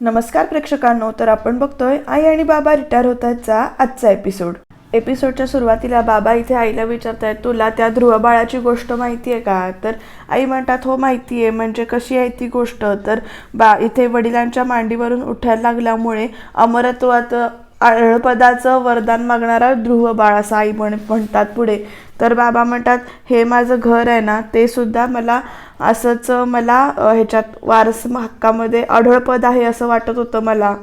नमस्कार प्रेक्षकांनो, तर आपण बघतोय आई आणि बाबा रिटायर होतातचा आजचा एपिसोडच्या सुरुवातीला बाबा इथे आईला विचारतायत, तुला त्या ध्रुव बाळाची गोष्ट माहिती आहे का? तर आई म्हणतात, हो माहिती आहे. म्हणजे कशी आहे ती गोष्ट? तर इथे वडिलांच्या मांडीवरून उठायला लागल्यामुळे अमरत्वात अळपदाचं वरदान मागणारा ध्रुव बाळ असं आई म्हणतात पुढे. तर बाबा म्हणतात, हे माझं घर आहे ना, ते सुद्धा मला असंच ह्याच्यात वारस हक्कामध्ये अढळपद आहे असं वाटत होतं. मला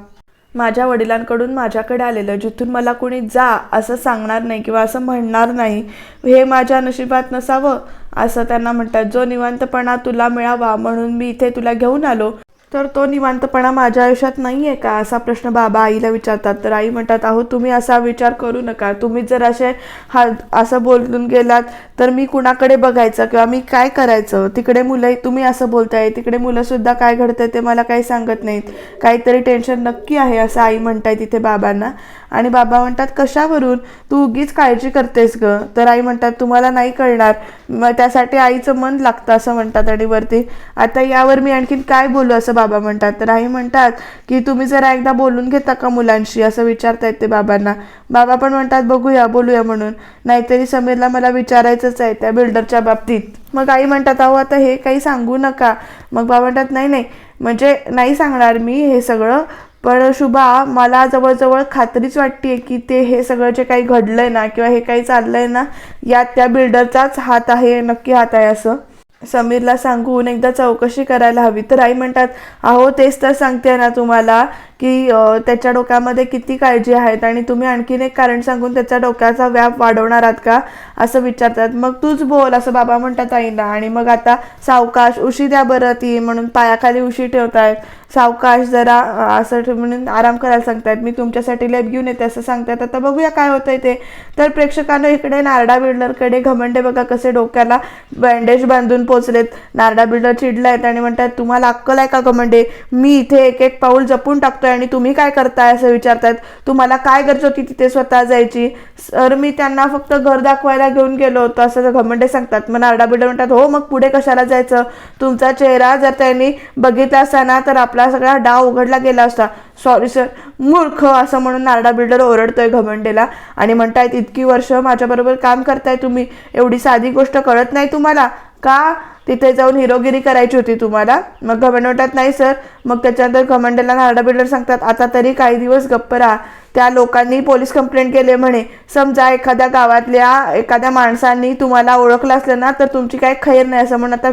माझ्या वडिलांकडून माझ्याकडे आलेलं, जिथून मला कोणी जा असं सांगणार नाही किंवा असं म्हणणार नाही, हे माझ्या नशिबात नसावं असं त्यांना म्हणतात. जो निवांतपणा तुला मिळावा म्हणून मी इथे तुला घेऊन आलो, तर तो निवांतपणा माझ्या आयुष्यात नाही आहे का, असा प्रश्न बाबा आईला विचारतात. तर आई म्हणतात, अहो तुम्ही असा विचार करू नका. तुम्ही जर असं बोलून गेलात तर मी कुणाकडे बघायचं किंवा मी काय करायचं? तिकडे मुलं, तुम्ही असं बोलताय, तिकडे मुलंसुद्धा काय घडतंय ते मला काही सांगत नाहीत. काहीतरी टेन्शन नक्की आहे असं आई म्हणताय तिथे बाबांना. आणि बाबा म्हणतात, कशावरून? तू उगीच काळजी करतेस ग. तर आई म्हणतात, तुम्हाला नाही कळणार, मग त्यासाठी आईचं मन लागतं असं म्हणतात. आणि वरती, आता यावर मी आणखीन काय बोलू असं बाबा म्हणतात. तर आई म्हणतात की तुम्ही जरा एकदा बोलून घेता का मुलांशी असं विचारतायत ते बाबांना. बाबा पण म्हणतात, बघूया बोलूया म्हणून, नाहीतरी समीरला मला विचारायचंच आहे त्या बिल्डरच्या बाबतीत. मग आई म्हणतात, अहो आता हे काही सांगू नका. मग बाबा म्हणतात, नाही म्हणजे नाही सांगणार मी हे सगळं, पण शुभा मला जवळजवळ खात्रीच वाटते की ते हे सगळं जे काही घडलंय ना किंवा हे काही चाललंय ना, यात त्या बिल्डरचाच हात आहे, नक्की हात आहे असं. समीरला सांगून एकदा चौकशी करायला हवी. तर आई म्हणतात, अहो तेच तर सांगते ना तुम्हाला की त्याच्या डोक्यामध्ये किती काळजी आहेत आणि तुम्ही आणखीन एक कारण सांगून त्याच्या डोक्याचा व्याप वाढवणार आहात का असं विचारतात. मग तूच बोल असं बाबा म्हणतात आईला. आणि मग आता सावकाश, उशी द्या बरं ती म्हणून पायाखाली उशी ठेवतायत. सावकाश जरा असं म्हणून आराम करायला सांगतायत. मी तुमच्यासाठी लेप घेऊन येते असं सांगतायत. आता बघूया काय होतंय ते. तर प्रेक्षकांना इकडे नारडा बिल्डरकडे घमंडे बघा कसे डोक्याला बँडेज बांधून पोचलेत. नारडा बिल्डर चिडलायत आणि म्हणतात, तुम्हाला अक्कल आहे का घमंडे? मी इथे एक एक पाऊल जपून टाकतोय आणि तुम्ही काय करताय असं विचारतात. तुम्हाला काय गरज होती तिथे स्वतः जायची? सर मी त्यांना फक्त घर दाखवायला घेऊन गेलो होतो असं घमंडे सांगतात. मग नारडा बिल्डर म्हणतात, हो मग पुढे कशाला जायचं? तुमचा चेहरा जर त्यांनी बघितला असता ना तर आपला सगळा डाव उघडला गेला असता. सॉरी सर, मूर्ख असं म्हणून नारडा बिल्डर ओरडतोय घमंडेला. आणि म्हणतायत, इतकी वर्ष माझ्याबरोबर काम करताय तुम्ही, एवढी साधी गोष्ट कळत नाही तुम्हाला का? तिथे जाऊन हिरोगिरी करायची होती तुम्हाला? मग घमंडे म्हणतात, नाही सर. मग त्याच्यानंतर घमंडेला नारडा बिल्डर सांगतात, आता तरी काही दिवस गप्प राहा. त्या लोकांनी पोलीस कंप्लेंट केले म्हणे. समजा एखाद्या गावातल्या एखाद्या माणसांनी तुम्हाला ओळखलं असलं ना तर तुमची काही खैर नाही असं म्हणून आता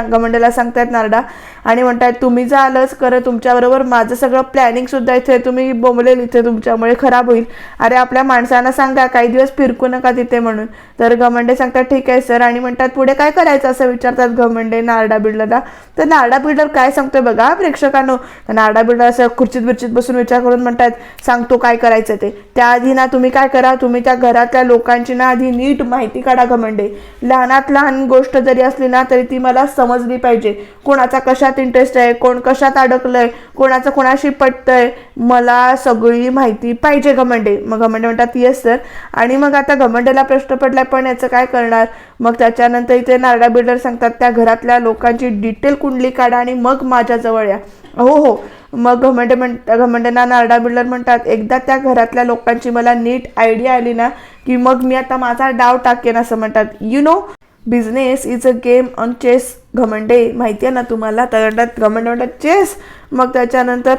घमंडेला सांगतायत नारडा. आणि म्हणतायत, तुम्ही जर आलंच खरं तुमच्याबरोबर माझं सगळं प्लॅनिंग सुद्धा इथे तुम्ही बोंबलेल इथे तुमच्यामुळे खराब होईल. अरे आपल्या माणसांना सांगा काही दिवस फिरकू नका तिथे म्हणून. तर घमंडे सांगतात, ठीक आहे सर. आणि म्हणतात, पुढे काय करायचं असं विचारतात घमंडे नारडा बिल्डरला. तर नारडा बिल्डर काय सांगतोय बघा प्रेक्षकांनो. नारडा बिल्डर असं खुर्चीत बसून विचार करून म्हणतात, सांगतो काय करायचं ते. त्याआधी ना तुम्ही काय करा, तुम्ही त्या घरातल्या लोकांची ना आधी नीट माहिती काढा घमंडे. लहानात लहान गोष्ट जरी असली ना तरी ती मला समजली पाहिजे. कोणाचा कशात इंटरेस्ट आहे, कोण कशात अडकलंय, कोणाचं कोणाशी पटतंय, मला सगळी माहिती पाहिजे घमंडे. मग घमंडे म्हणतात, येस सर. आणि मग आता घमंडेला प्रश्न पडलाय, पण याचं काय करणार? मग त्याच्यानंतर इथे नारडा बिल्डर सांगतात, त्या घरातल्या लोकांची डिटेल कुंडली काढा आणि मग माझ्याजवळ या. हो. मग घमंडेंना नारडा बिल्डर म्हणतात, एकदा त्या घरातल्या लोकांची मला नीट आयडिया आली ना की मग मी आता माझा डाव टाकेन असं म्हणतात. You know business is a game on chess Ghamande, माहिती आहे ना तुम्हाला? तर घमंडे म्हणतात, चेस. मग त्याच्यानंतर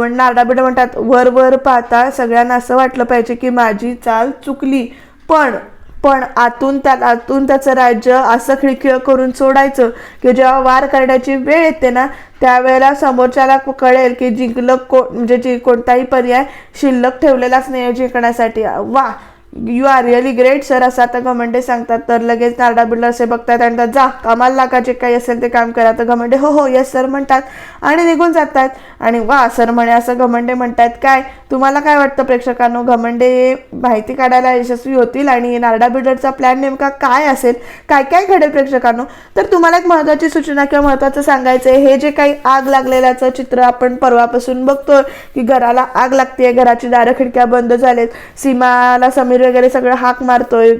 नारडा बिल्डर म्हणतात, वर पाहता सगळ्यांना असं वाटलं पाहिजे की माझी चाल चुकली, पण आतून त्याचं राज्य असं खिळखिळ करून सोडायचं की जेव्हा वार करण्याची वेळ येते ना त्यावेळेला समोरच्याला कळेल की जिंकलं म्हणजे कोणताही पर्याय शिल्लक ठेवलेलाच नाही जिंकण्यासाठी. वा, you are really great sir असं आता घमंडे सांगतात. तर लगेच नारडा बिल्डर असे बघतात आणि जा कामाला लागा, जे काही असेल ते काम करा. तर घमंडे हो येस सर म्हणतात आणि निघून जातात. आणि वा सर म्हणे असं घमंडे म्हणतात. काय तुम्हाला काय वाटतं प्रेक्षकांनो, घमंडे माहिती काढायला यशस्वी होतील आणि नारडा बिल्डरचा प्लॅन नेमका काय असेल, काय काय घडेल प्रेक्षकांनो? तर तुम्हाला एक महत्त्वाची सूचना किंवा महत्त्वाचं सांगायचं आहे, हे जे काही आग लागलेल्याचं चित्र आपण परवापासून बघतोय की घराला आग लागते, घराची दारं खिडक्या बंद झालेत, सीमाला समीर वगैरे सगळं हाक मारतोय,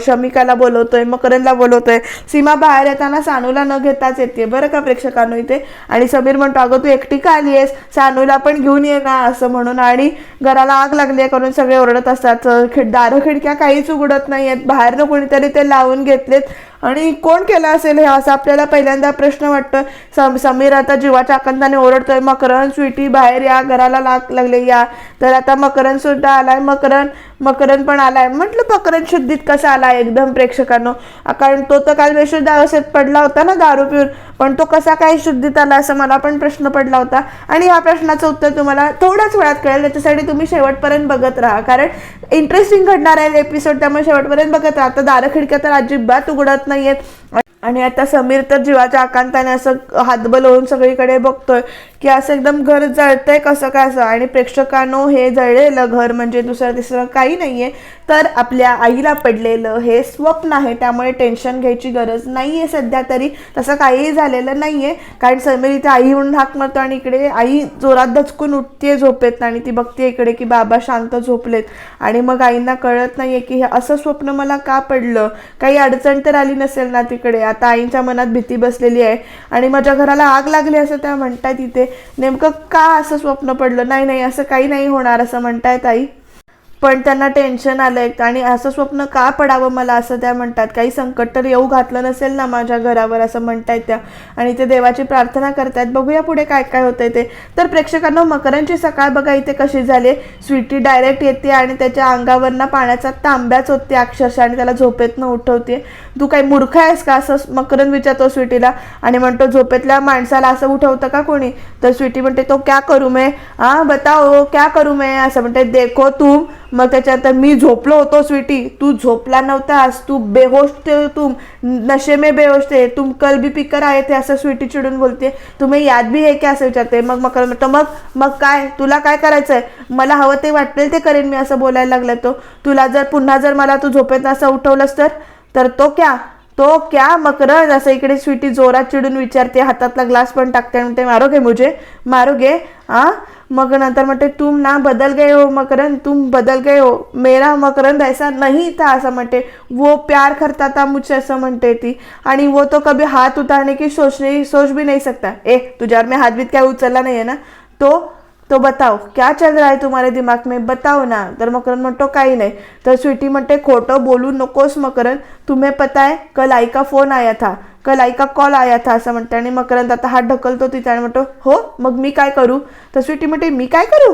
शमिकाला बोलवतोय, मकरंदला बोलवतोय. सीमा बाहेर येताना सानूला न घेताच येते बरं का प्रेक्षकांनो इथे. आणि समीर म्हणतो अगं तू एकटी का आली आहेस, सानूला पण घेऊन ये ना असं म्हणून. आणि घराला आग लागली आहे करून सगळे ओरडत असतात. दारं खिडक्या काहीच उघडत नाही आहेत, बाहेरनं कोणीतरी ते लावून घेतलेत. आणि कोण केलं असेल हे असं आपल्याला पहिल्यांदा प्रश्न वाटतं. समीर आता जीवाच्या आकांताने ओरडतोय, मकरंद स्वीटी बाहेर या, घराला लाग लागले या. तर आता मकरंद सुद्धा आलाय, मकरंद पण आलाय. म्हटलं मकरंद शुद्धीत कसा आलाय एकदम प्रेक्षकांनो, कारण तो तर काल बेशुद्ध अवस्थेत पडला होता ना दारू पिऊन, पण तो कसा काय शुद्धीत आला असं मला पण प्रश्न पडला होता. आणि या प्रश्नाचं उत्तर तुम्हाला थोड्याच वेळात कळेल, त्याच्यासाठी तुम्ही शेवटपर्यंत बघत राहा, कारण इंटरेस्टिंग घडणार आहे एपिसोड, त्यामुळे शेवटपर्यंत बघत राहा. आता दारं खिडक्या तर अजिबात उघडत नाहीयेत. आणि आता समीर तर जीवाच्या आकांताने असं हातबल होऊन सगळीकडे बघतोय की असं एकदम घर जळतंय कसं काय असं. आणि प्रेक्षकांनो हे जळलेलं घर म्हणजे दुसरं तिसरं काही नाहीये, तर आपल्या आईला पडलेलं हे स्वप्न आहे. त्यामुळे टेन्शन घ्यायची गरज नाहीये सध्या तरी, तसं काहीही झालेलं नाहीये. कारण समीर इथे आई म्हणून हाक मारतो आणि इकडे आई जोरात दचकून उठते झोपेत आणि ती बघते इकडे की बाबा शांत झोपलेत. आणि मग आईंना कळत नाहीये की हे असं स्वप्न मला का पडलं, काही अडचण तर आली नसेल ना तिकडे. आता आईंच्या मनात भीती बसलेली आहे आणि माझ्या घराला आग लागली असं त्या म्हणतायत इथे. नेमकं का असं स्वप्न पडलं, नाही असं काही नाही होणार असं म्हणतायत आई, पण त्यांना टेन्शन आलंय. आणि असं स्वप्न का पडावं मला असं त्या म्हणतात, काही संकट तर येऊ घातलं नसेल ना माझ्या घरावर असं म्हणतायत त्या. आणि ते देवाची प्रार्थना करतायत. बघूया पुढे काय काय होतंय ते. तर प्रेक्षकांना मकरंदची सकाळ बघा इथे कशी झाली. स्वीटी डायरेक्ट येते आणि त्याच्या अंगावरनं पाण्याचा तांब्याच होते अक्षरशः आणि त्याला झोपेतनं उठवते. तू काही मूर्ख आहेस का असं मकरंद विचारतो स्वीटीला. आणि म्हणतो झोपेतल्या माणसाला असं उठवतं का कोणी. तर स्वीटी म्हणते तो क्या करू मैं, बताओ क्या करू मैं असं म्हणते. देखो तुम, मग त्याच्यानंतर मी झोपलो होतो स्वीटी, तू झोपला नव्हतास, तू बेहोश थे, तुम नशे में बेहोश थे, तुम कल भी पीकर आए थे असं स्वीटी चिडून बोलते. तुम्ही याद भी है क्या असं विचारते. मग मकरंद म्हणतो मग काय तुला काय करायचंय, मला हवं ते वाटेल ते करेन मी असं बोलायला लागला तो. तुला जर पुन्हा जर मला तू झोपेत असं उठवलंस तर तो क्या मकरंद असं इकडे स्वीटी जोरात चिडून विचारते. हातातला ग्लास पण टाकते आणि म्हणते मारोगे मुझे मारोगे. मग नंतर म्हणते तुम ना बदल गए हो मकरंद, तुम बदल गए हो, मेरा मकरंद ऐसा नहीं था असं म्हणते. वो प्यार करता था मुझसे असं म्हणते ती. आणि वो तो कभी हात उतारने की सोच भी नहीं सकता. तुझ्यावर मी हात बीत काय उचलला नाहीये ना, तो बताओ क्या चल रहा है तुम्हारे दिमाग में, बताओ ना. तर मकरंद म्हणतो काही नाही. तर स्वीटी म्हणते खोटं बोलू नकोस मकरंद, तुम्हें पता है कल आई का फोन आया था, कल आई का कॉल आया था असं म्हणते. आणि मकरंद आता हात ढकलतो तिथे आणि म्हणतो हो मग मी काय करू. तर स्वीटी म्हणते मी काय करू,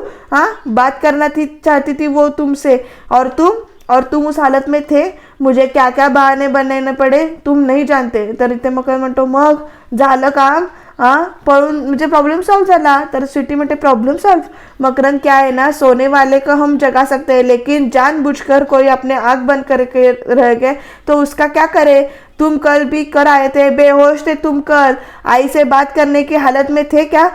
बात करना थी चाहती थी वो तुमसे, और तुम उस हालत में थे, मुझे क्या क्या बहाने बनाने पड़े तुम नहीं जानते. तर इथे मकरंद म्हणतो मग झालं काम, पळून म्हणजे प्रॉब्लेम सॉल्व झाला. तर स्वीटी म्हणते प्रॉब्लम सॉल्व. मकरंद क्या है ना, सोने वाले को हम जगा सकते हैं लेकिन जानबूझकर कोई अपने आँख बंद करके रह गए तो उसका क्या करे. तुम कल भी कर आए थे, बेहोश थे तुम कल, आई से बात करने की हालत में थे क्या,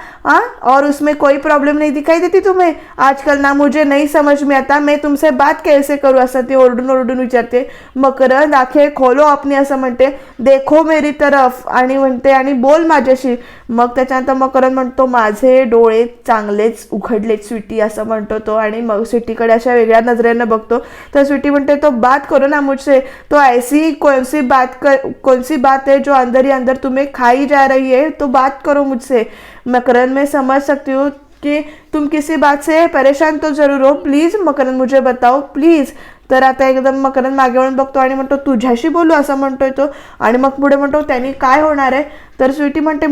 और उसमें कोई प्रॉब्लम नहीं दिखाई देती तुम्हें. आजकल ना मुझे नहीं समझ में आता मैं तुमसे बात कैसे करूँ असं ते ओरडून विचारते. मकरंद आंखें खोलो अपनी असं म्हणते, देखो मेरी तरफ आणि म्हणते आणि बोल माझ्याशी. मग त्याच्यानंतर मकरंद म्हणतो माझे डोळे चांगलेच उघडलेत स्वीटी असं म्हणतो तो. आणि मग स्वीटीकडे अशा वेगळ्या नजरेनं बघतो. तर स्वीटी म्हणते तो बात करो ना मुझसे, तो ऐसी कौन सी बात है जो अंदर ही अंदर तुम्हें खाई जा रही है, तो बात करो मुझसे. मकरंद मैं समझ सकती हूँ कि तुम किसी बात से परेशान तो जरूर हो, प्लीज मकरंद मुझे बताओ प्लीज. तर आता एकदम मकरंद मागे वळून बघतो आणि म्हणतो तुझ्याशी बोलू असं म्हणतोय तो. आणि मग पुढे म्हणतो त्यांनी काय होणार आहे. तर स्वीटी म्हणते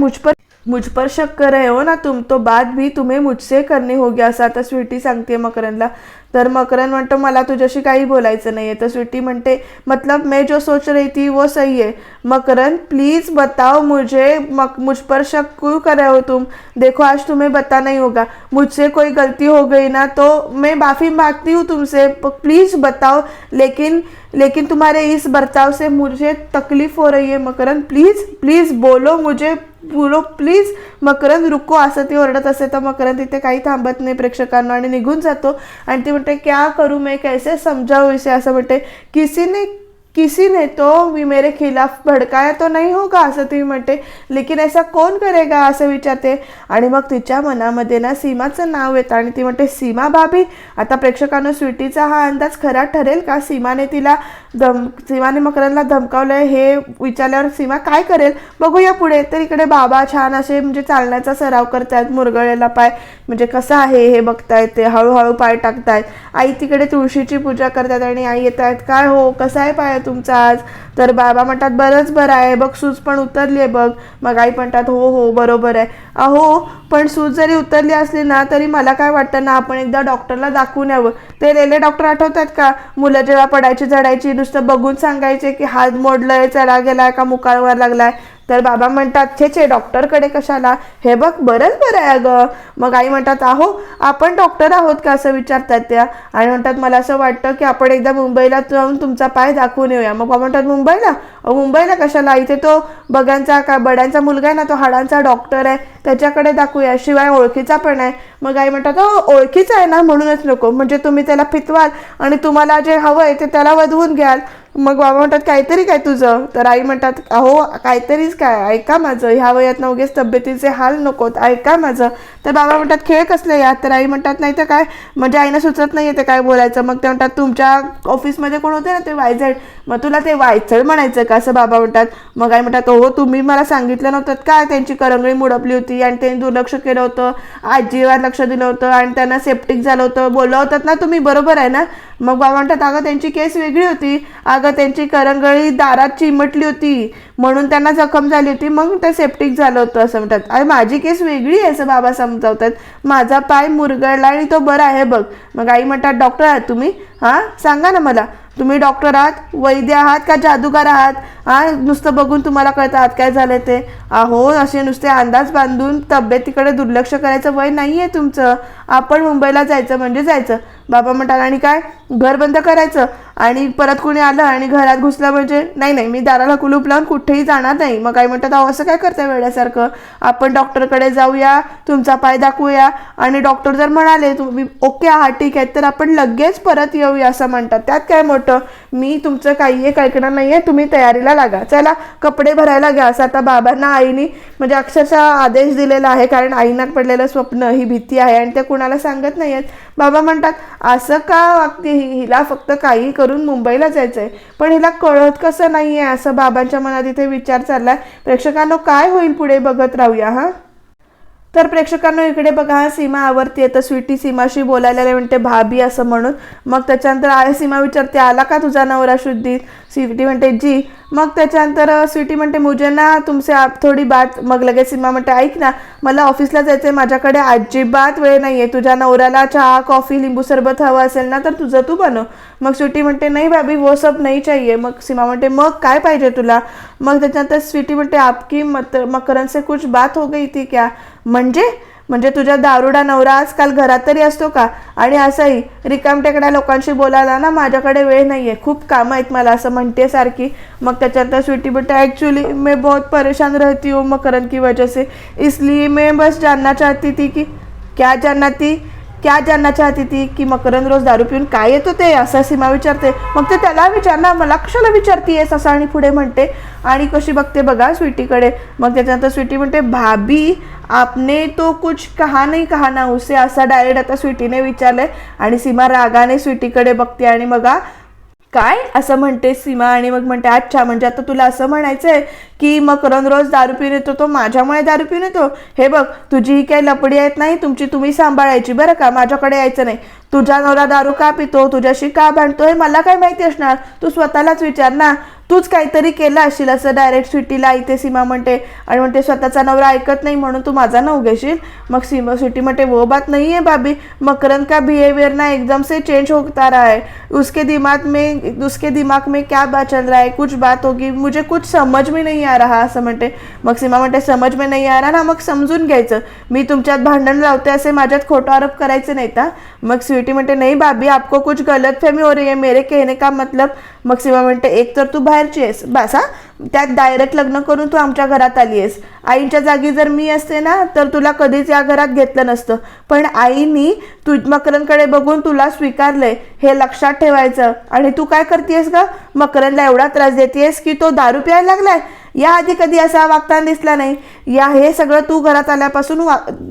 मुझ पर शक कर रहे हो ना तुम, तो बात भी तुम्हें मुझसे करनी होगी असं आता स्वीटी सांगते मकरंदला. तर मकरंद म्हणतो मला तुझ्याशी काही बोलायचं नाहीये. तर स्वीटी म्हणते मतलब मैं जो सोच रही थी वो सही है. मकरंद प्लीज बताओ मुझे, मुझ पर शक क्यों कर रहे हो तुम. देखो आज तुम्हें बताना ही होगा, मुझसे कोई गलती हो गई ना तो मैं माफी मांगती हूँ तुमसे, प्लीज बताओ. लेकिन तुम्हारे इस बर्ताव से मुझे तकलीफ हो रही है मकरंद, प्लीज बोलो मुझे, बोलो प्लीज. मकरंद रुको असं ती ओरडत असते. तर मकरंद तिथे काही थांबत नाही प्रेक्षकांना आणि निघून जातो. आणि ती म्हणते क्या करू मैं कैसे समजावू इसे असं म्हणते. किसी ने किसी ने तो मेरे खिलाफ भड़काया तो नहीं होगा असं ती म्हणते, लेकिन ऐसा कोण करेगा असं विचारते. आणि मग तिच्या मनामध्ये ना सीमाचं नाव येतं आणि ती म्हणते सीमा भाभी. आता प्रेक्षकांना स्वीटीचा हा अंदाज खरा ठरेल का? सीमाने मकरंदला धमकावलंय हे विचारल्यावर सीमा काय करेल बघूया पुढे. तर इकडे बाबा छान असे म्हणजे चालण्याचा सराव करतायत, मुरगळलेला पाय म्हणजे कसा आहे हे बघतायत, ते हळूहळू पाय टाकतायत. आई तिकडे तुळशीची पूजा करतात आणि आई येत आहेत, काय हो कसा आहे पाय तुमचा आज? तर बाबा म्हणतात बरंच बरं आहे बघ, सूज पण उतरली आहे बघ. मग आई म्हणतात हो हो बरोबर आहे. अहो पण सूज जरी उतरली असली ना तरी मला काय वाटतं ना, आपण एकदा डॉक्टरला दाखवून यावं. ते रेल्वे डॉक्टर आठवतात का? मुलं जेव्हा पडायची झडायची नुसतं बघून सांगायचे की हात मोडलंय, चढा गेलाय का मुकाळवर लागलाय. तर बाबा म्हणतात छे डॉक्टरकडे कशाला, हे बघ बरंच बरं आहे अगं. मग आई म्हणतात अहो आपण डॉक्टर आहोत का असं विचारतात त्या. आणि म्हणतात मला असं वाटतं की आपण एकदा मुंबईला जाऊन तुमचा पाय दाखवून येऊया. मग बाबा म्हणतात मुंबईला कशाला, इथे तो बड्यांचा मुलगा आहे ना, तो हाडांचा डॉक्टर आहे, त्याच्याकडे दाखवूया, शिवाय ओळखीचा पण आहे. मग आई म्हणतात ओळखीचा आहे ना म्हणूनच नको, म्हणजे तुम्ही त्याला फितवाल आणि तुम्हाला जे हवं आहे ते त्याला वधवून घ्याल. मग बाबा म्हणतात काहीतरी काय तुझं? तर आई म्हणतात अहो काहीतरीच काय, ऐका माझं, ह्या वयात ना उगेच तब्येतीचे हाल नकोत, ऐका माझं. तर बाबा म्हणतात खेळ कसले यात? तर आई म्हणतात नाही तर काय, म्हणजे आईनं सुचत नाही ते काय बोलायचं. मग ते म्हणतात तुमच्या ऑफिसमध्ये कोण होते ना ते वायझड, मग तुला ते वायचळ म्हणायचं का असं बाबा म्हणतात. मग आई म्हणतात हो तुम्ही मला सांगितलं नव्हतं का त्यांची करंगळी मुडपली होती आणि त्यांनी दुर्लक्ष केलं होतं, आजीवर लक्ष दिलं होतं आणि त्यांना सेप्टिक झालं होतं, बोललं होतात ना तुम्ही, बरोबर आहे ना? मग बाबा म्हणतात अगं त्यांची केस वेगळी होती, अगं त्यांची करंगळी दारात चिमटली होती म्हणून त्यांना जखम झाली होती, मग ते सेप्टिक झालं होतं असं म्हणतात. अरे माझी केस वेगळी आहे असं बाबा समजावतात, माझा पाय मुरगळला आणि तो बरा आहे बघ. मग आई म्हणतात डॉक्टर आहात तुम्ही? हां सांगा ना मला, तुम्ही डॉक्टर आहात, वैद्य आहात का जादूगार आहात? नुसतं बघून तुम्हाला कळतं आत काय झालं ते? अहो असे नुसते अंदाज बांधून तब्येतीकडे दुर्लक्ष करायचं वय नाही आहे तुमचं. आपण मुंबईला जायचं म्हणजे जायचं. बाबा म्हणतात आणि काय घर बंद करायचं आणि परत कोणी आलं आणि घरात घुसलं म्हणजे नाही मी दाराला कुलूप लावून कुठेही जाणार नाही. मग काय म्हणतात अहो असं काय करताय वेड्यासारखं, आपण डॉक्टरकडे जाऊया, तुमचा पाय दाखवूया आणि डॉक्टर जर म्हणाले तुम्ही ओके आहात ठीक आहे तर आपण लगेच परत येऊया असं म्हणतात. त्यात काय मोठं, मी तुमचं काही एक ऐकणार नाही आहे, तुम्ही तयारीला लागा, चला कपडे भरायला घ्या असं आता बाबांना आईनी म्हणजे अक्षरशः आदेश दिलेला आहे. कारण आईना पडलेलं स्वप्न ही भीती आहे आणि ते कुणाला सांगत नाही आहेत. बाबा म्हणतात असं का वागते हिला फक्त काही करून मुंबईला जायचंय पण हिला कळत कसं नाही आहे असं बाबांच्या मनात इथे विचार चाललाय. प्रेक्षकांनो काय होईल पुढे बघत राहूया हां. तर प्रेक्षकांना इकडे बघा सीमा आवरती तर स्वीटी सीमाशी बोलायला म्हणते भाभी असं म्हणून. मग त्याच्यानंतर सीमा विचारते आला का तुझा नवरा शुद्धीत? स्वीटी म्हणते जी. मग त्याच्यानंतर स्वीटी म्हणते मुझे ना तुमसे आप थोडी बात. मग लगेच सीमा म्हणते ऐक ना मला ऑफिसला जायचंय, माझ्याकडे अजिबात वेळ नाहीये, तुझ्या नवऱ्याला चहा कॉफी लिंबू सरबत हवं असेल ना तर तुझं तू बनव. मग स्वीटी म्हणते नाही भाभी वो सब नहीं चाहिए. मग सीमा म्हणते मग काय पाहिजे तुला? मग त्याच्यानंतर स्वीटी म्हणते आपकी मकरंद से कुछ बात हो गई थी क्या? म्हणजे तुझ्या दारुडा नवरा आजकाल घरात तरी असतो का? आणि असंही रिकामटेकड्या लोकांशी बोलायला ना माझ्याकडे वेळ नाहीये, खूप कामं आहेत मला असं म्हणते सारखी. मग त्याच्यानंतर स्वीटी म्हणते ॲक्च्युअली मैं बहुत परेशान रहती हूँ मकरंद की वजह से, इसलिए मैं बस जानना चाहती थी कि क्या जानना चाहती थी की मकरंद रोज दारू पिऊन काय येतो ते असं सीमा विचारते. मग ते त्याला विचारणार मला कशाला विचारतीयस असं आणि पुढे म्हणते आणि कशी बघते बघा स्वीटीकडे. मग त्याच्यानंतर स्वीटी म्हणते भाभी आपने तो कुछ कहा नहीं कहा ना उसे असं डायरेक्ट आता स्वीटीने विचारलंय. आणि सीमा रागाने स्वीटीकडे बघते आणि बघा काय असं म्हणते सीमा आणि मग म्हणते अच्छा म्हणजे आता तुला असं म्हणायचंय की मकरंद रोज दारू पिऊन येतो, तो माझ्यामुळे दारू पिऊन येतो? हे बघ तुझी ही काही लपडी आहेत नाही, तुमची तुम्ही सांभाळायची बरं का, माझ्याकडे यायचं नाही. तुझा नवरा दारू का पितो, तुझ्याशी का भांडतो हे मला काय माहिती असणार, तू स्वतःलाच विचार ना, तूच काहीतरी केलं असशील असं डायरेक्ट स्वीटीला इथे सीमा म्हणते. आणि म्हणते स्वतःचा नवरा ऐकत नाही म्हणून तू माझा नाव घेशील? मग स्वीटी म्हणते वो बात नहीं है भाभी, मकरंद का बिहेवियर ना एकदम से चेंज होता रहा है, उसके दिमाग में क्या बात चल रहा है, कुछ बात होगी मुझे कुछ समझ में नहीं आ रहा असं म्हणते. मग सीमा म्हणते समझ में नहीं आ रहा ना, मग समजून घ्यायचं, मी तुमच्यात भांडण लावते असे माझ्यात खोटं आरोप करायचे नाहीत. मग स्वीटी म्हणते नहीं भाभी आपको कुछ गलतफहमी हो रही है मेरे कहने का मतलब. मग सीमा म्हणते एक तर तू बाहेर बाहेरची आहेस बस. त्यात डायरेक्ट लग्न करून तू आमच्या घरात आली आहेस. आईच्या जागी जर मी असते ना तर तुला कधीच या घरात घेतलं नसतं, पण आईनी तू मकरंदकडे बघून तुला स्वीकारलंय हे लक्षात ठेवायचं. आणि तू काय करतेस का, मकरंदला एवढा त्रास देतेस की तो दारू प्यायला लागलाय. याआधी कधी असा वागताना दिसला नाही. हे सगळं तू घरात आल्यापासून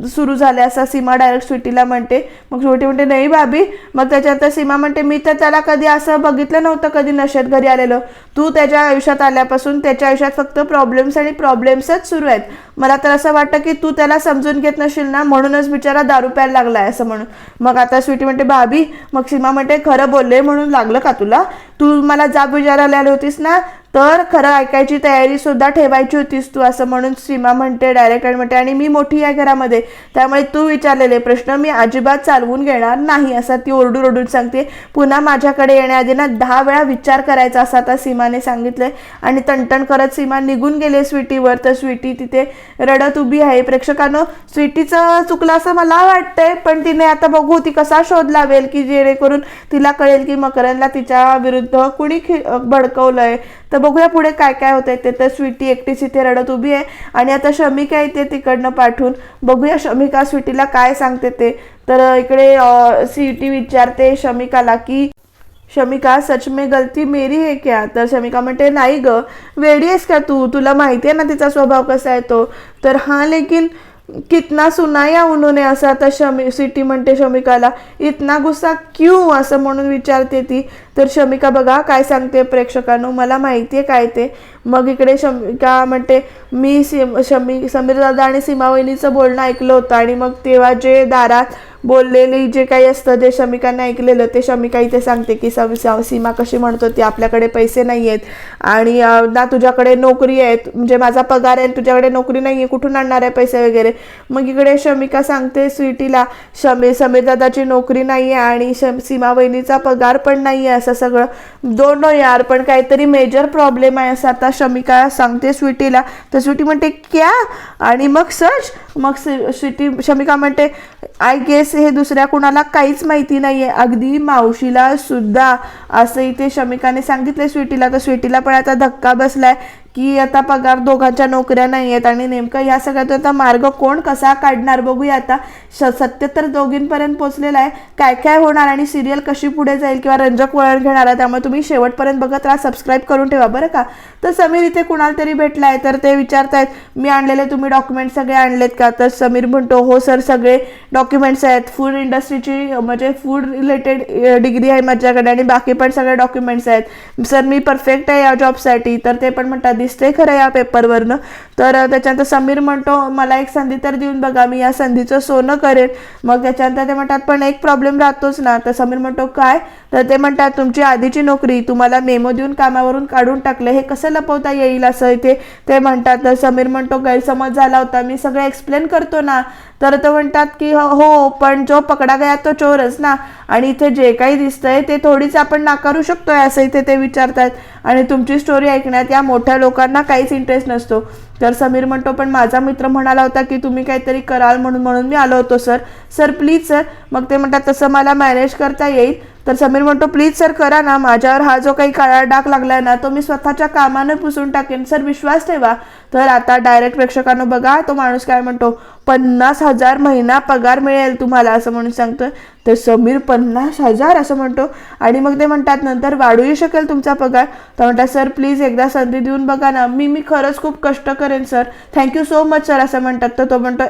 सुरू झालं असं सीमा डायरेक्ट स्वीटीला म्हणते. मग स्वीटी म्हणते नाही भाभी. मग त्याच्यानंतर सीमा म्हणते मी तर त्याला कधी असं बघितलं नव्हतं, कधी नशेत घरी आलेलं. तू त्याच्या आयुष्यात आल्यापासून त्याच्या आयुष्यात फक्त प्रॉब्लेम्स आणि प्रॉब्लेम्सच सुरू आहेत. मला तर असं वाटतं की तू त्याला समजून घेत नशील ना, म्हणूनच बिचारा दारू प्यायला लागलाय असं म्हणून. मग आता स्वीटी म्हणते भाभी. मग सीमा म्हणते खरं बोलले म्हणून लागलं का तुला, तू मला जाब विचारायला आली होतीस ना तर खरं ऐकायची तयारी सुद्धा ठेवायची होतीस तू असं म्हणून सीमा म्हणते डायरेक्ट. आणि म्हणते आणि मी मोठी आहे घरामध्ये, त्यामुळे तू विचारलेले प्रश्न मी अजिबात चालवून घेणार नाही असं ती ओरडून सांगते. पुन्हा माझ्याकडे येण्याआधी ना 10 वेळा विचार करायचा असं आता सीमाने सांगितलंय. आणि टणटण करत सीमा निघून गेले स्वीटीवर. तर स्वीटी तिथे रडत उभी आहे. प्रेक्षकांनो, स्वीटीचं चुकलं असं मला वाटतंय, पण तिने आता बघू ती कसा शोध लावेल की जेणेकरून तिला कळेल की मकरंदला तिच्या विरुद्ध कुणी भडकवलंय. तर बघूया पुढे काय काय होतंय ते. तर स्वीटी एकटीच इथे रडत उभी आहे. आणि आता शमिका येते तिकडनं पाठवून. बघूया शमिका स्वीटीला काय सांगते ते. तर इकडे स्वीटी विचारते शमिकाला की शमिका सच में गलती मेरी है क्या. तर शमिका म्हणते नाही ग, वेडी आहेस का तू, तुला माहिती आहे ना तिचा स्वभाव कसा आहे तो. तर हाँ लेकिन कितना सुनाया उन्होंने असं आता स्वीटी म्हणते शमिकाला. इतना गुस्सा क्यों असं म्हणून विचारते ती. तर शमिका बघा काय सांगते प्रेक्षकांनो, मला माहिती आहे काय ते. मग इकडे शमिका म्हणते मी समीर दादा आणि सीमा वहिनीचं बोलणं ऐकलं होतं आणि मग तेव्हा जे दारात बोललेली जे काही असतं जे शमिकाने ऐकलेलं ते शमिका इथे सांगते की सीमा कशी म्हणत होती आपल्याकडे पैसे नाही आहेत आणि ना तुझ्याकडे नोकरी आहेत, म्हणजे माझा पगार आहे तुझ्याकडे नोकरी नाही आहे, कुठून आणणार आहे पैसे वगैरे. मग इकडे शमिका सांगते स्वीटीला समीर दादाची नोकरी नाही आहे आणि सीमा वहिनीचा पगार पण नाही आहे असं सगळं. दोन यार पण काहीतरी मेजर प्रॉब्लेम आहे असं आता शमिका सांगते स्वीटीला. तर स्वीटी म्हणते क्या, आणि मग सच. मग शमिका म्हणते आय गेस हे दुसऱ्या कुणाला काहीच माहिती नाहीये, अगदी मावशीला सुद्धा असं इथे शमिकाने सांगितले स्वीटीला. तर स्वीटीला पण आता धक्का बसलाय की आता पगार दोघांच्या नोकऱ्या नाही आहेत आणि नेमकं या सगळ्यात आता मार्ग कोण कसा काढणार बघूया. आता सत्य तर दोघींपर्यंत पोहोचलेलं आहे. काय काय होणार आणि सिरियल कशी पुढे जाईल किंवा रंजक वळण घेणार आहे, त्यामुळे तुम्ही शेवटपर्यंत बघत राहा. सबस्क्राईब करून ठेवा बरं का. तर समीर इथे कुणाला तरी भेटलाय तर ते विचारतायत मी आणलेले तुम्ही डॉक्युमेंट सगळे आणलेत का. तर समीर म्हणतो हो सर सगळे डॉक्युमेंट्स आहेत, फूड इंडस्ट्रीची म्हणजे फूड रिलेटेड डिग्री आहे माझ्याकडे आणि बाकी पण सगळे डॉक्युमेंट्स आहेत सर, मी परफेक्ट आहे या जॉबसाठी. तर ते पण म्हणतात दिसते खरं या पेपरवरनं. तर त्याच्यानंतर समीर म्हणतो मला एक संधी तर देऊन बघा, मी या संधीचं सोनं करेन. मग त्याच्यानंतर ते म्हणतात पण एक प्रॉब्लेम राहतोच ना. तर समीर म्हणतो काय. तर ते म्हणतात तुमची आधीची नोकरी तुम्हाला मेमो देऊन कामावरून काढून टाकले, हे कसं लपवता येईल असं इथे ते म्हणतात. तर समीर म्हणतो गैरसमज झाला होता, मी सगळं एक्सप्लेन करतो ना. तर ते म्हणतात की हो पण जो पकडा गया तो चोरच ना, आणि इथे जे काही दिसतंय ते थोडीच आपण नाकारू शकतोय असं इथे ते विचारतात. आणि तुमची स्टोरी ऐकण्यात या मोठ्या लोकांना काहीच इंटरेस्ट नसतो. तर समीर म्हणतो पण माझा मित्र म्हणाला होता की तुम्ही काहीतरी कराल म्हणून मी आलो होतो सर प्लीज सर. मग ते म्हणतात तसं मला मॅनेज करता येईल. तर समीर म्हणतो प्लीज सर करा ना, माझ्यावर हा जो काही काळा डाग लागलाय ना तो मी स्वतःच्या कामानं पुसून टाकेन सर, विश्वास ठेवा. तर आता डायरेक्ट प्रेक्षकांनो बघा तो माणूस काय म्हणतो 50,000 महिना पगार मिळेल तुम्हाला असं म्हणून सांगतोय. तर समीर 50,000 असं म्हणतो आणि मग ते म्हणतात नंतर वाढूही शकेल तुमचा पगार. तर म्हणतात सर प्लीज एकदा संधी देऊन बघा ना, मी खरंच खूप कष्ट करेन sir, thank you so much sir असं म्हणतात. तर तो म्हणतो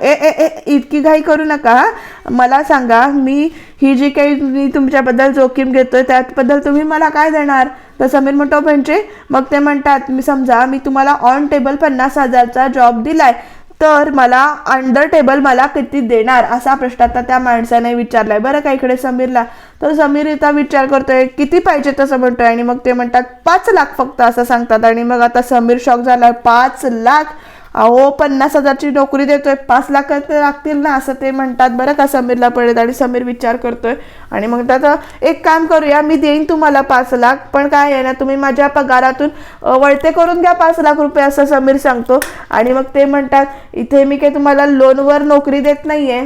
इतकी घाई करू नका, मला सांगा मी ही जी काही मी तुमच्याबद्दल जोखीम घेतोय त्याबद्दल तुम्ही मला काय देणार. तर समीर म्हणतो म्हणजे. मग ते म्हणतात मी समजा मी तुम्हाला ऑन टेबल 50,000चा जॉब दिलाय तर मला अंडर टेबल मला किती देणार असा प्रश्न आता त्या माणसाने विचारलाय बरं का इकडे समीरला. तर समीर इथं विचार करतोय किती पाहिजे तसं म्हणतोय आणि मग ते म्हणतात 5 लाख फक्त असं सांगतात. आणि मग आता समीर शॉक झालाय, 5 लाख, अहो 50,000ची नोकरी देतोय, 5 लाख तर लागतील ना असं ते म्हणतात बरं का समीरला पडेल. आणि समीर विचार करतोय आणि मग त्यात एक काम करूया मी देईन तुम्हाला 5 लाख, पण काय आहे ना तुम्ही माझ्या पगारातून वळते करून घ्या 5 लाख रुपये असं समीर सांगतो. आणि मग ते म्हणतात इथे मी काही तुम्हाला लोनवर नोकरी देत नाहीये,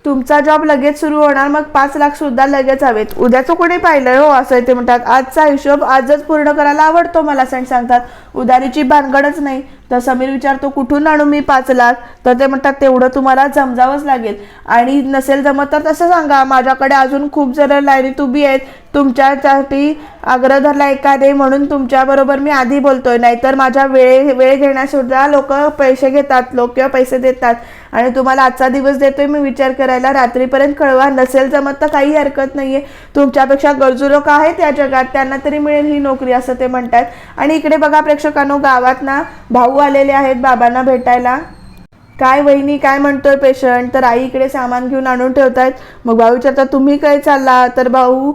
तुमचा जॉब लगेच सुरू होणार, मग 5 लाख सुद्धा लगेच हवेत. उद्याचं कोणी पाहिलंय हो असं ते म्हणतात. आजचा हिशोब आजच पूर्ण करायला आवडतो मला सांगतात. उधारीची भानगडच नाही. तर समीर विचारतो कुठून आणू मी 5 लाख. तर ते म्हणतात तेवढं तुम्हाला जमजावंच लागेल आणि नसेल जमत तर तसं सांगा, माझ्याकडे अजून खूप जण लाईनीत उभी आहेत, तुमच्यासाठी आग्रह धरला एकाने म्हणून तुमच्याबरोबर मी आधी बोलतोय. नाहीतर माझ्या वेळ घेण्यासुद्धा लोक पैसे घेतात, लोक किंवा पैसे देतात. आणि तुम्हाला आजचा दिवस देतोय मी विचार करायला, रात्रीपर्यंत कळवा. नसेल जमत तर काही हरकत नाहीये, तुमच्यापेक्षा गरजू लोक आहेत या जगात, त्यांना तरी मिळेल ही नोकरी असं ते म्हणतात. आणि इकडे बघा प्रेक्षकांनो, गावात ना भाऊ आलेले आहेत बाबांना भेटायला. काय वहिनी काय म्हणतोय पेशंट. तर आई इकडे सामान घेऊन आणून ठेवतायत. मग भाऊ विचारतात तुम्ही काय चालला. तर भाऊ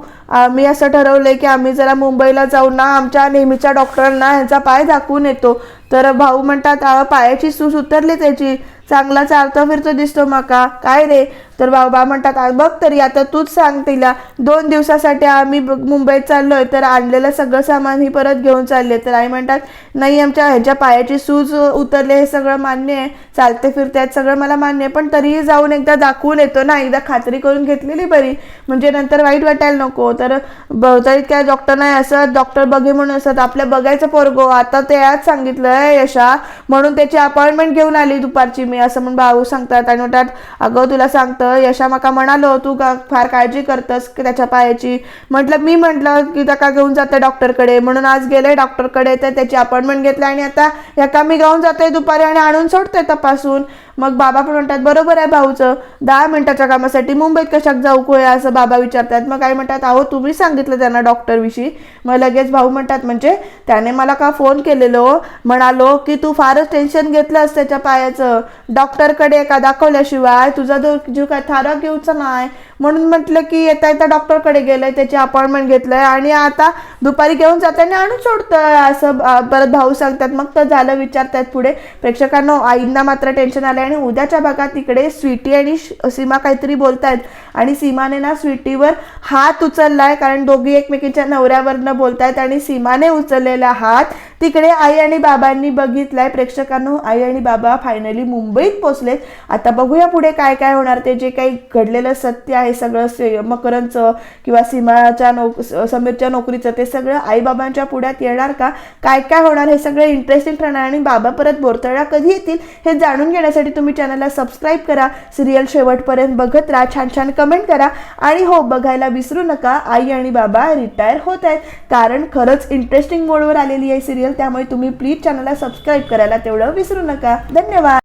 मी असं ठरवलंय की आम्ही जरा मुंबईला जाऊन ना आमच्या नेहमीच्या डॉक्टरांना ह्याचा पाय दाखवून येतो. तर भाऊ म्हणतात पायाची सूज उतरली त्याची, चांगला चालतो फिरतो दिसतो मका. काय रे. तर बाबा म्हणतात बघ तरी आता तूच सांग तिला, 2 दिवसासाठी आम्ही मुंबईत चाललोय तर आणलेलं सगळं सामान ही परत घेऊन चालले. तर आई म्हणतात नाही आमच्या ह्याच्या पायाची सूज उतरले हे सगळं मान्य आहे, चालते फिरते आहेत सगळं मला मान्य आहे, पण तरीही जाऊन एकदा दाखवून येतो ना, एकदा खात्री करून घेतलेली बरी, म्हणजे नंतर वाईट वाटायला नको. तर बहुतांश काय डॉक्टर नाही असत, डॉक्टर बघे म्हणून असत, आपल्या बघायचं पोरगो. आता ते आज सांगितलंय यशा म्हणून त्याची अपॉइंटमेंट घेऊन आली दुपारची मी असं म्हणून भाऊ सांगतात. आणि म्हणतात अगं तुला सांगतं यशा माका म्हणालो तू फार काळजी करतस त्याच्या पायाची. मी म्हटलं की त्या का घेऊन जाते डॉक्टरकडे, म्हणून आज गेले डॉक्टरकडे. तर त्याची अपॉइंटमेंट घेतली आणि आता एका मी घेऊन जाते दुपारी आणि आणून सोडते तपासून. मग बाबा पण म्हणतात बरोबर आहे भाऊचं, 10 मिनिटाच्या कामासाठी मुंबईत कशाक जाऊ कोया असं बाबा विचारतात. मग काय म्हणतात अहो तुम्ही सांगितलं त्यांना डॉक्टर विषयी. मग लगेच भाऊ म्हणतात म्हणजे त्याने मला का फोन केलेलो, म्हणालो की तू फारच टेन्शन घेतलंस त्याच्या पायाचं, डॉक्टरकडे का दाखवल्याशिवाय तुझा जीव काय थारा घेऊचा नाही, म्हणून म्हटलं की येता येता डॉक्टरकडे गेलंय, त्याची अपॉइंटमेंट घेतलंय आणि आता दुपारी घेऊन जाताना आणून सोडतंय असं परत भाऊ सांगतात. मग तर झालं विचारतात पुढे प्रेक्षकांना. आईंना मात्र टेन्शन आलं आणि उद्याच्या भागात तिकडे स्वीटी आणि सीमा काहीतरी बोलतायत आणि सीमाने ना स्वीटीवर हात उचललाय, कारण दोघी एकमेकीच्या नवऱ्यावरनं बोलतायत आणि सीमाने उचललेला हात तिकडे आई आणि बाबांनी बघितलाय. प्रेक्षकांनो आई आणि बाबा फायनली मुंबईत पोहोचलेत. आता बघूया पुढे काय काय होणार, ते जे काही घडलेलं सत्य आहे सगळं मकरंदचं किंवा सीमाच्या समीरच्या नोकरीचं ते सगळं आईबाबांच्या पुढ्यात येणार का, काय काय होणार हे सगळं इंटरेस्टिंग ठरणार. आणि बाबा परत बोरतळा कधी येतील हे जाणून घेण्यासाठी तुम्ही चॅनलला सबस्क्राईब करा, सिरियल शेवटपर्यंत बघत राहा, छान छान कमेंट करा आणि हो बघायला विसरू नका आई आणि बाबा रिटायर होत आहेत, कारण खरंच इंटरेस्टिंग मोडवर आलेली आहे सिरियल. त्यामुळे तुम्ही प्लीज चॅनलला सबस्क्राईब करायला तेवढं विसरू नका. धन्यवाद.